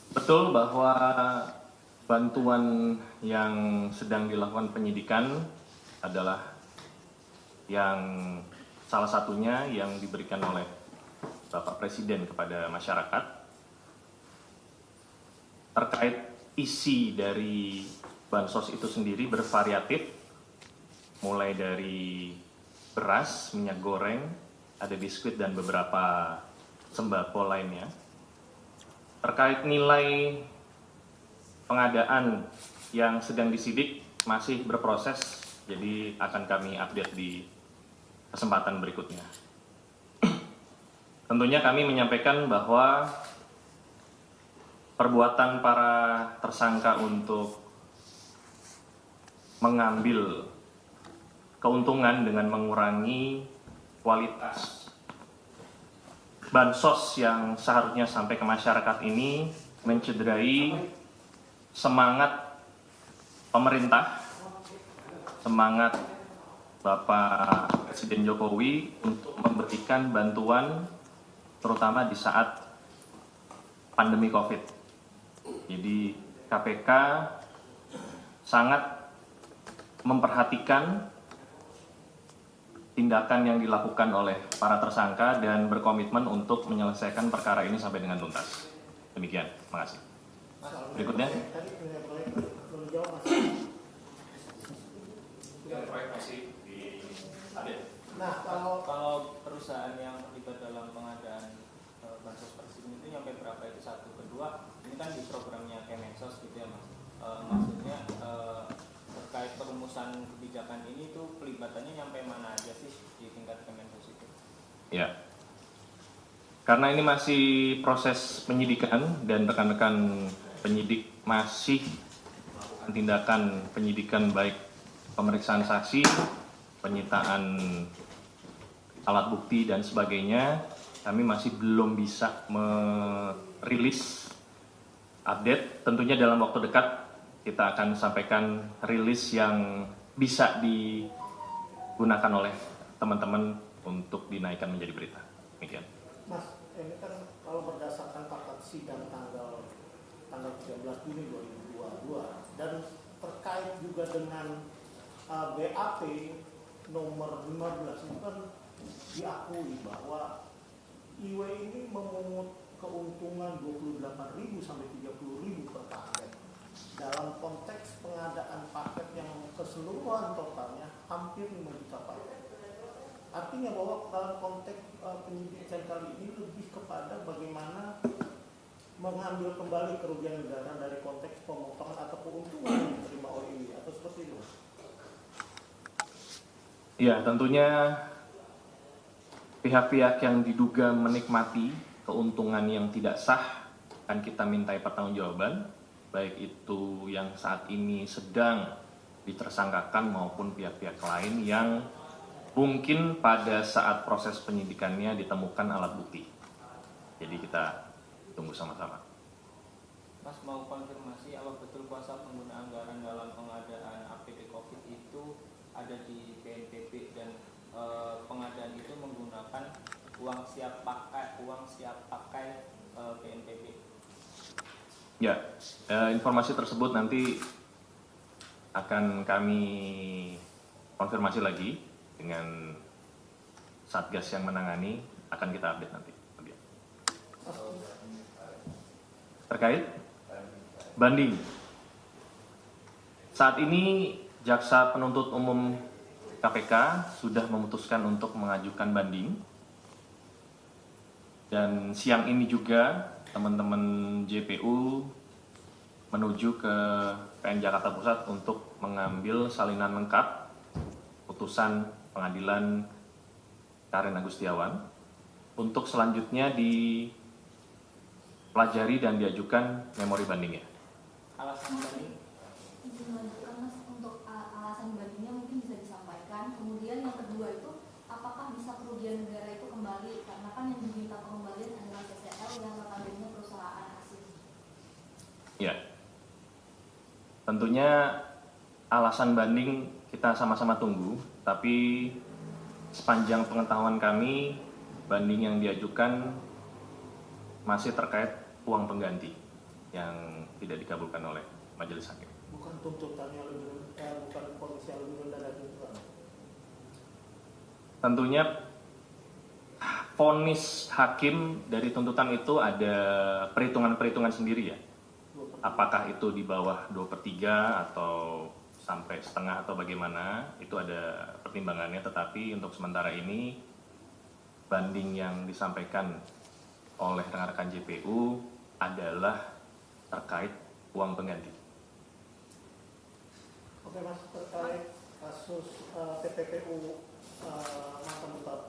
Betul bahwa bantuan yang sedang dilakukan penyidikan adalah yang salah satunya yang diberikan oleh Bapak Presiden kepada masyarakat. Terkait isi dari bansos itu sendiri bervariatif, mulai dari beras, minyak goreng, ada biskuit dan beberapa sembako lainnya. Terkait nilai pengadaan yang sedang disidik masih berproses, jadi akan kami update di kesempatan berikutnya. Tentunya kami menyampaikan bahwa perbuatan para tersangka untuk mengambil keuntungan dengan mengurangi kualitas bansos yang seharusnya sampai ke masyarakat ini mencederai semangat pemerintah, semangat Bapak Presiden Jokowi untuk memberikan bantuan terutama di saat pandemi COVID. Jadi KPK sangat memperhatikan tindakan yang dilakukan oleh para tersangka dan berkomitmen untuk menyelesaikan perkara ini sampai dengan tuntas. Demikian, terima kasih. Berikutnya. Nah, kalau perusahaan yang terlibat dalam pengadaan bansos presiden itu nyampe berapa itu satu, kedua ini kan di programnya Kemensos gitu ya Mas. Maksudnya terkait perumusan kebijakan ini tuh pelibatannya nyampe mana aja sih di tingkat Kemensos itu? Ya, karena ini masih proses penyidikan dan rekan-rekan penyidik masih melakukan tindakan penyidikan baik pemeriksaan saksi, penyitaan alat bukti dan sebagainya, kami masih belum bisa merilis update. Tentunya dalam waktu dekat kita akan sampaikan rilis yang bisa digunakan oleh teman-teman untuk dinaikkan menjadi berita. Demikian. Mas, ini kan kalau berdasarkan fakta sidang tanggal 13 Juni 2022 dan terkait juga dengan BAP nomor 15 itu kan diakui bahwa IW ini memungut keuntungan 28.000 sampai 30.000 per paket. Dalam konteks pengadaan paket yang keseluruhan totalnya hampir 5 juta paket. Artinya bahwa dalam konteks penyidikan kali ini lebih kepada bagaimana mengambil kembali kerugian negara dari konteks pemotongan atau keuntungan yang diterima oleh IW atau seperti itu. Ya, tentunya pihak-pihak yang diduga menikmati keuntungan yang tidak sah akan kita mintai pertanggungjawaban, baik itu yang saat ini sedang ditersangkakan maupun pihak-pihak lain yang mungkin pada saat proses penyidikannya ditemukan alat bukti. Jadi kita tunggu sama-sama. Mas mau konfirmasi apa betul kuasa pengguna anggaran dalam pengadaan APD COVID itu ada di BNPB dan pengadaan itu menggunakan uang siap pakai BNPB. Ya, informasi tersebut nanti akan kami konfirmasi lagi dengan Satgas yang menangani, akan kita update nanti. Terkait banding, saat ini Jaksa Penuntut Umum KPK sudah memutuskan untuk mengajukan banding, dan siang ini juga teman-teman JPU menuju ke PN Jakarta Pusat untuk mengambil salinan lengkap putusan pengadilan Karen Agustiawan untuk selanjutnya dipelajari dan diajukan memori bandingnya. Alasan banding? Mas, untuk alasan bandingnya mungkin bisa disampaikan. Kemudian yang kedua itu, apakah bisa kerugian negara itu kembali? Karena kan yang diminta pengembalian adalah CCL yang notabene perusahaan asing. Ya, tentunya alasan banding kita sama-sama tunggu, tapi sepanjang pengetahuan kami, banding yang diajukan masih terkait uang pengganti. yang tidak dikabulkan oleh majelis hakim. Bukan tuntutan yang lebih bukan kondisi yang lebih rendah dari tuntutan. Tentunya vonis hakim dari tuntutan itu ada perhitungan-perhitungan sendiri ya. Apakah itu di bawah 2/3 atau sampai setengah atau bagaimana, itu ada pertimbangannya. Tetapi untuk sementara ini banding yang disampaikan oleh rekan-rekan JPU adalah terkait uang pengganti. Oke Mas, terkait kasus TPPU mantan